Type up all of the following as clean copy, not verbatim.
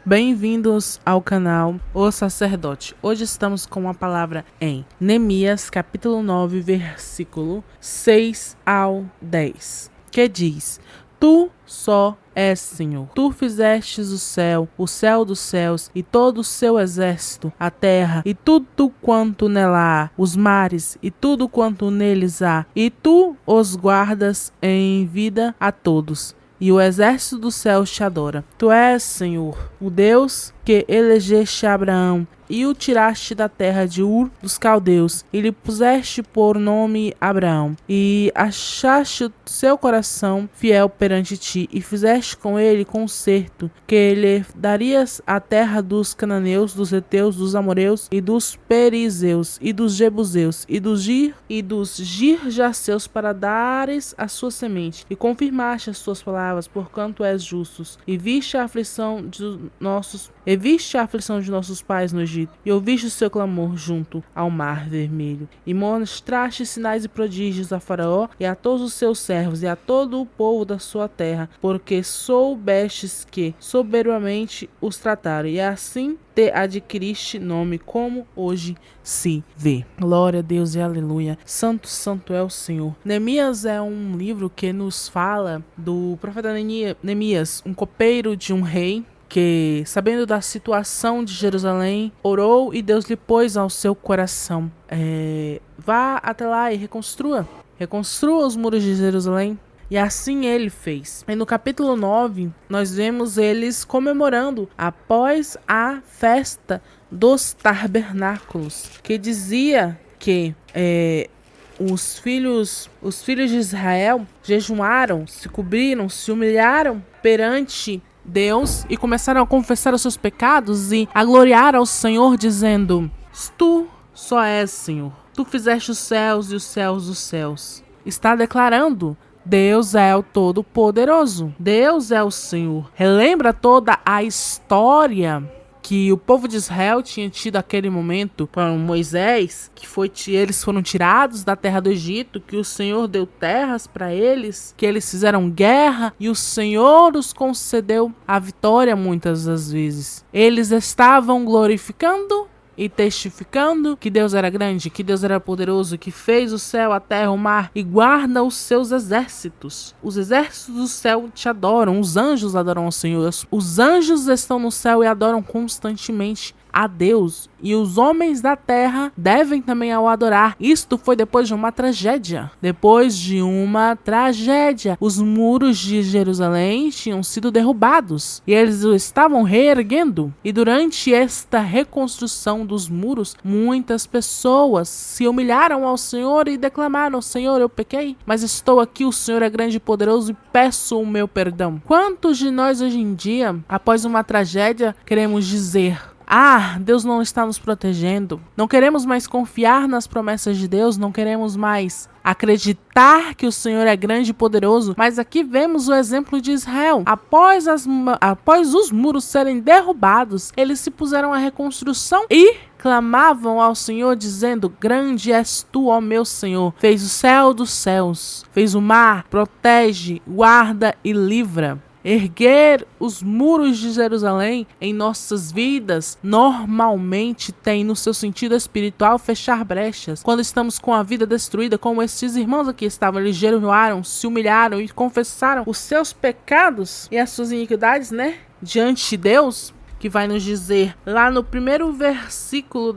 Bem-vindos ao canal O Sacerdote. Hoje estamos com uma palavra em Neemias, capítulo 9, versículo 6 ao 10, que diz: Tu só és Senhor. Tu fizestes o céu dos céus e todo o seu exército, a terra e tudo quanto nela há, os mares e tudo quanto neles há, e tu os guardas em vida a todos. E o exército dos céus te adora. Tu és, Senhor, o Deus que elegeste Abraão e o tiraste da terra de Ur dos caldeus, e lhe puseste por nome Abraão, e achaste o seu coração fiel perante ti, e fizeste com ele concerto, que lhe darias a terra dos cananeus, dos heteus, dos amoreus, e dos perizeus, e dos jebuseus, e dos girjaceus, para dares a sua semente, e confirmaste as suas palavras, porquanto és justos, e viste a aflição de nossos pais no Egito, e ouviste o seu clamor junto ao mar vermelho, e mostraste sinais e prodígios a Faraó e a todos os seus servos e a todo o povo da sua terra, porque soubestes que soberbamente os trataram, e assim te adquiriste nome, como hoje se vê. Glória a Deus e aleluia. Santo, santo é o Senhor. Neemias é um livro que nos fala do profeta Neemias, um copeiro de um rei, que, sabendo da situação de Jerusalém, orou e Deus lhe pôs ao seu coração: vá até lá e reconstrua os muros de Jerusalém. E assim ele fez. E no capítulo 9, nós vemos eles comemorando após a festa dos tabernáculos, que dizia que os filhos de Israel jejuaram, se cobriram, se humilharam perante Deus e começaram a confessar os seus pecados e a gloriar ao Senhor, dizendo: Tu só és Senhor, tu fizeste os céus e os céus dos céus. Está declarando: Deus é o Todo-Poderoso, Deus é o Senhor. Relembra toda a história que o povo de Israel tinha tido aquele momento com Moisés, eles foram tirados da terra do Egito, que o Senhor deu terras para eles, que eles fizeram guerra e o Senhor os concedeu a vitória muitas das vezes. Eles estavam glorificando e testificando que Deus era grande, que Deus era poderoso, que fez o céu, a terra, o mar e guarda os seus exércitos. Os exércitos do céu te adoram, os anjos adoram ao Senhor. Os anjos estão no céu e adoram constantemente a Deus, e os homens da terra devem também ao adorar. Isto foi depois de uma tragédia. Os muros de Jerusalém tinham sido derrubados e eles o estavam reerguendo. E durante esta reconstrução dos muros, muitas pessoas se humilharam ao Senhor e declamaram: Senhor, eu pequei, mas estou aqui, o Senhor é grande e poderoso e peço o meu perdão. Quantos de nós hoje em dia, após uma tragédia, queremos dizer: Deus não está nos protegendo. Não queremos mais confiar nas promessas de Deus, não queremos mais acreditar que o Senhor é grande e poderoso. Mas aqui vemos o exemplo de Israel. Após os muros serem derrubados, eles se puseram à reconstrução e clamavam ao Senhor, dizendo: Grande és tu, ó meu Senhor. Fez o céu dos céus, fez o mar, protege, guarda e livra. Erguer os muros de Jerusalém em nossas vidas normalmente tem no seu sentido espiritual fechar brechas. Quando estamos com a vida destruída, como estes irmãos aqui estavam, eles jejuaram, se humilharam e confessaram os seus pecados e as suas iniquidades, diante de Deus, que vai nos dizer lá no primeiro versículo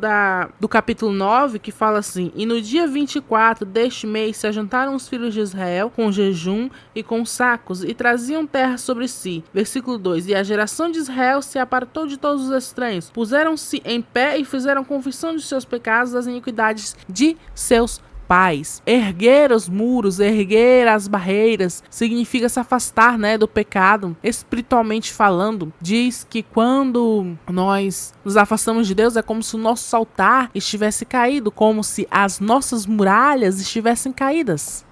do capítulo 9, que fala assim: E no dia 24 deste mês se ajuntaram os filhos de Israel com jejum e com sacos, e traziam terra sobre si. Versículo 2: E a geração de Israel se apartou de todos os estranhos, puseram-se em pé e fizeram confissão de seus pecados, das iniquidades de seus pais. Erguer os muros, erguer as barreiras, significa se afastar, do pecado. Espiritualmente falando, diz que quando nós nos afastamos de Deus, é como se o nosso altar estivesse caído, como se as nossas muralhas estivessem caídas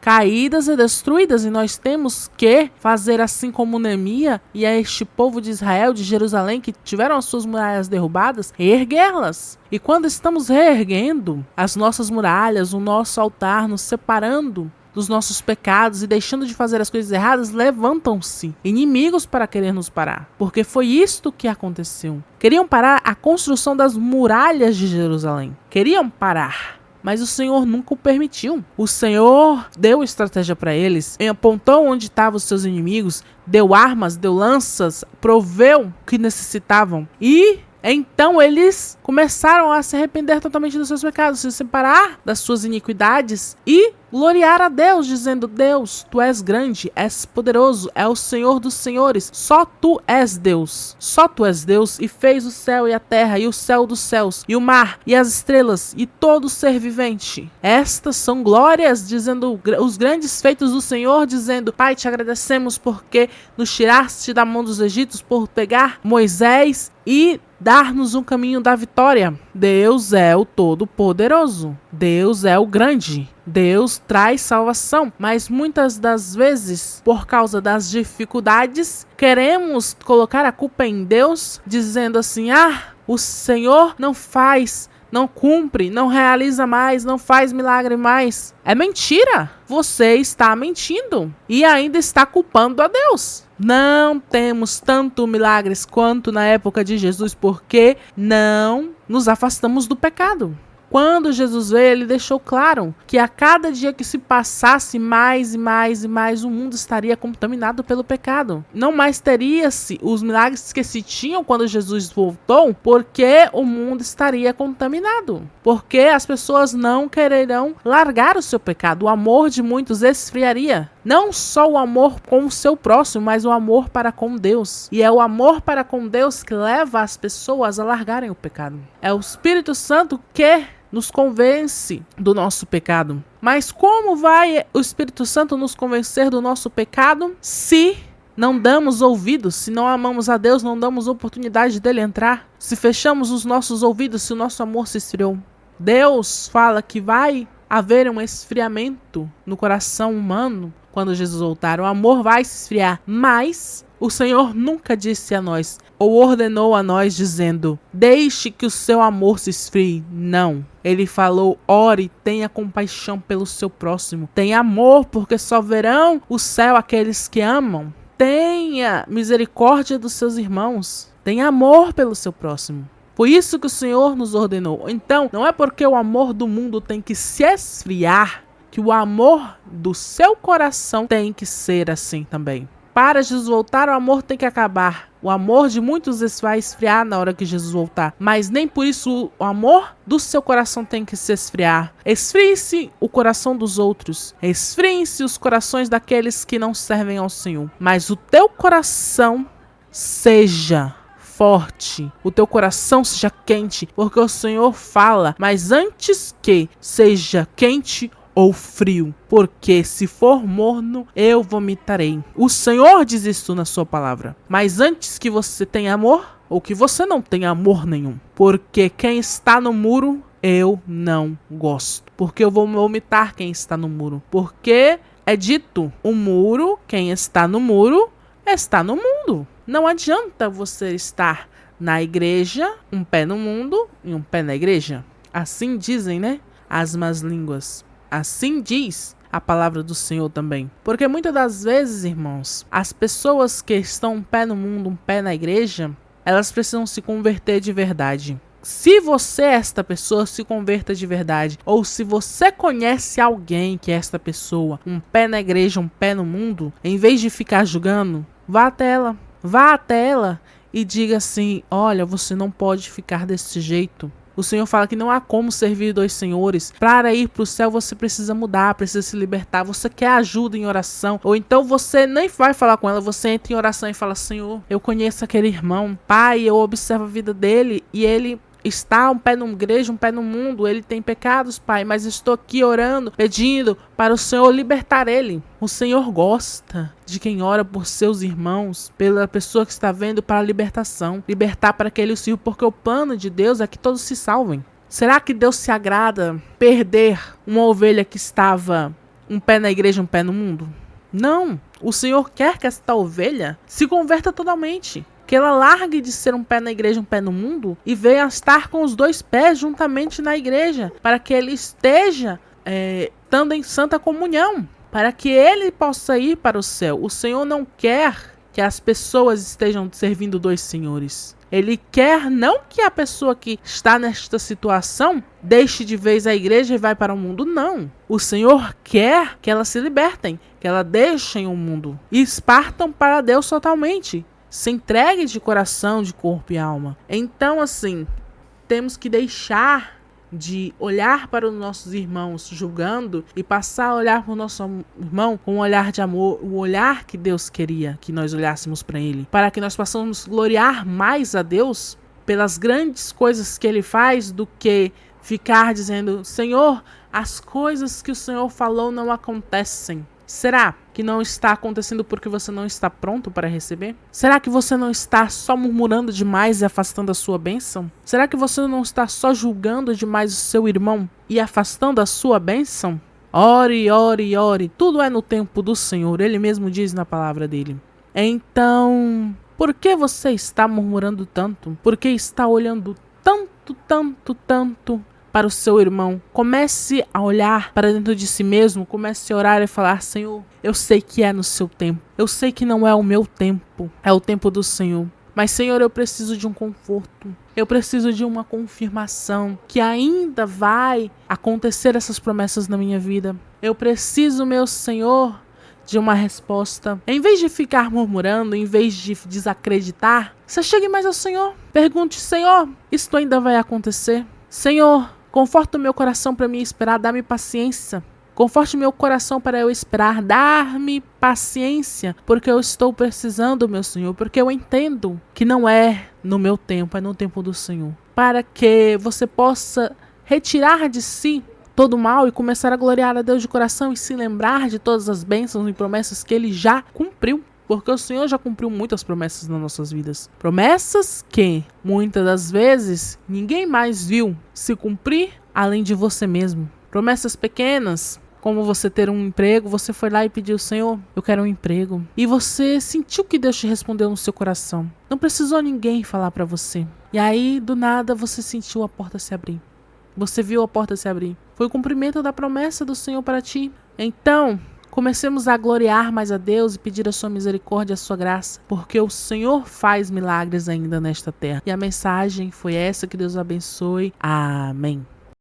e destruídas, e nós temos que fazer assim como Neemias e a este povo de Israel, de Jerusalém, que tiveram as suas muralhas derrubadas, reerguê-las. E quando estamos reerguendo as nossas muralhas, o nosso altar, nos separando dos nossos pecados e deixando de fazer as coisas erradas, levantam-se inimigos para querer nos parar. Porque foi isto que aconteceu. Queriam parar a construção das muralhas de Jerusalém. Queriam parar. Mas o Senhor nunca o permitiu. O Senhor deu estratégia para eles, apontou onde estavam os seus inimigos, deu armas, deu lanças, proveu o que necessitavam. E então eles começaram a se arrepender totalmente dos seus pecados, se separar das suas iniquidades e gloriar a Deus, dizendo: Deus, tu és grande, és poderoso, é o Senhor dos senhores, só tu és Deus. Só tu és Deus, e fez o céu e a terra, e o céu dos céus, e o mar, e as estrelas, e todo ser vivente. Estas são glórias, dizendo os grandes feitos do Senhor, dizendo: Pai, te agradecemos porque nos tiraste da mão dos egípcios, por pegar Moisés e dar-nos um caminho da vitória. Deus é o Todo-Poderoso. Deus é o grande. Deus traz salvação. Mas muitas das vezes, por causa das dificuldades, queremos colocar a culpa em Deus, dizendo assim: o Senhor não faz, não cumpre, não realiza mais, não faz milagre mais. É mentira. Você está mentindo e ainda está culpando a Deus. Não temos tanto milagres quanto na época de Jesus, porque não nos afastamos do pecado. Quando Jesus veio, ele deixou claro que a cada dia que se passasse, mais e mais e mais, o mundo estaria contaminado pelo pecado. Não mais teria-se os milagres que se tinham quando Jesus voltou, porque o mundo estaria contaminado. Porque as pessoas não quererão largar o seu pecado. O amor de muitos esfriaria. Não só o amor com o seu próximo, mas o amor para com Deus. E é o amor para com Deus que leva as pessoas a largarem o pecado. É o Espírito Santo que nos convence do nosso pecado. Mas como vai o Espírito Santo nos convencer do nosso pecado se não damos ouvidos, se não amamos a Deus, não damos oportunidade dele entrar, se fechamos os nossos ouvidos, se o nosso amor se esfriou? Deus fala que vai haver um esfriamento no coração humano quando Jesus voltar. O amor vai se esfriar, mas o Senhor nunca disse a nós, ou ordenou a nós dizendo: deixe que o seu amor se esfrie. Não. Ele falou: ore, tenha compaixão pelo seu próximo. Tenha amor, porque só verão o céu aqueles que amam. Tenha misericórdia dos seus irmãos. Tenha amor pelo seu próximo. Foi isso que o Senhor nos ordenou. Então, não é porque o amor do mundo tem que se esfriar que o amor do seu coração tem que ser assim também. Para Jesus voltar, o amor tem que acabar. O amor de muitos vai esfriar na hora que Jesus voltar. Mas nem por isso o amor do seu coração tem que se esfriar. Esfrie-se o coração dos outros. Esfriem-se os corações daqueles que não servem ao Senhor. Mas o teu coração seja forte. O teu coração seja quente. Porque o Senhor fala: mas antes que seja quente ou frio, porque se for morno, eu vomitarei. O Senhor diz isso na sua palavra. Mas antes que você tenha amor, ou que você não tenha amor nenhum, porque quem está no muro, eu não gosto. Porque eu vou vomitar quem está no muro. Porque é dito, o muro, quem está no muro, está no mundo. Não adianta você estar na igreja, um pé no mundo e um pé na igreja. Assim dizem, né? As más línguas. Assim diz a palavra do Senhor também. Porque muitas das vezes, irmãos, as pessoas que estão um pé no mundo, um pé na igreja, elas precisam se converter de verdade. Se você é esta pessoa, se converta de verdade. Ou se você conhece alguém que é esta pessoa, um pé na igreja, um pé no mundo, em vez de ficar julgando, vá até ela. Vá até ela e diga assim: olha, você não pode ficar desse jeito. O Senhor fala que não há como servir dois senhores. Para ir para o céu você precisa mudar, precisa se libertar. Você quer ajuda em oração. Ou então você nem vai falar com ela, você entra em oração e fala: Senhor, eu conheço aquele irmão. Pai, eu observo a vida dele e ele está um pé numa igreja, um pé no mundo. Ele tem pecados, Pai, mas estou aqui orando, pedindo para o Senhor libertar ele. O Senhor gosta de quem ora por seus irmãos, pela pessoa que está vendo, para a libertação. Libertar para que ele o sirva, porque o plano de Deus é que todos se salvem. Será que Deus se agrada perder uma ovelha que estava um pé na igreja, um pé no mundo? Não. O Senhor quer que esta ovelha se converta totalmente. Que ela largue de ser um pé na igreja, um pé no mundo, e venha a estar com os dois pés juntamente na igreja, para que ele esteja estando em santa comunhão. para que ele possa ir para o céu. O Senhor não quer que as pessoas estejam servindo dois senhores. Ele quer não que a pessoa que está nesta situação deixe de vez a igreja e vai para o mundo, não. O Senhor quer que elas se libertem, que elas deixem o mundo e partam para Deus totalmente. Se entregue de coração, de corpo e alma. Então, assim, temos que deixar de olhar para os nossos irmãos julgando e passar a olhar para o nosso irmão com um olhar de amor, o olhar que Deus queria que nós olhássemos para ele, para que nós possamos gloriar mais a Deus pelas grandes coisas que ele faz do que ficar dizendo: Senhor, as coisas que o Senhor falou não acontecem. Será que não está acontecendo porque você não está pronto para receber? Será que você não está só murmurando demais e afastando a sua bênção? Será que você não está só julgando demais o seu irmão e afastando a sua bênção? Ore, ore, ore. Tudo é no tempo do Senhor. Ele mesmo diz na palavra dele. Então, por que você está murmurando tanto? Por que está olhando tanto para o seu irmão? Comece a olhar para dentro de si mesmo, comece a orar e falar: Senhor, eu sei que é no seu tempo, eu sei que não é o meu tempo, é o tempo do Senhor. Mas, Senhor, eu preciso de um conforto, eu preciso de uma confirmação que ainda vai acontecer essas promessas na minha vida. Eu preciso, meu Senhor, de uma resposta. Em vez de ficar murmurando, em vez de desacreditar, você chegue mais ao Senhor. Pergunte: Senhor, isto ainda vai acontecer? Senhor, conforta o meu coração para me esperar, dá-me paciência. Conforte meu coração para eu esperar, dar-me paciência, porque eu estou precisando, meu Senhor, porque eu entendo que não é no meu tempo, é no tempo do Senhor. Para que você possa retirar de si todo o mal e começar a gloriar a Deus de coração e se lembrar de todas as bênçãos e promessas que Ele já cumpriu. Porque o Senhor já cumpriu muitas promessas nas nossas vidas. Promessas que, muitas das vezes, ninguém mais viu se cumprir além de você mesmo. Promessas pequenas, como você ter um emprego, você foi lá e pediu: Senhor, eu quero um emprego. E você sentiu que Deus te respondeu no seu coração. Não precisou ninguém falar para você. E aí, do nada, você sentiu a porta se abrir. Você viu a porta se abrir. Foi o cumprimento da promessa do Senhor para ti. Então, comecemos a gloriar mais a Deus e pedir a sua misericórdia e a sua graça, porque o Senhor faz milagres ainda nesta terra. E a mensagem foi essa, que Deus abençoe. Amém.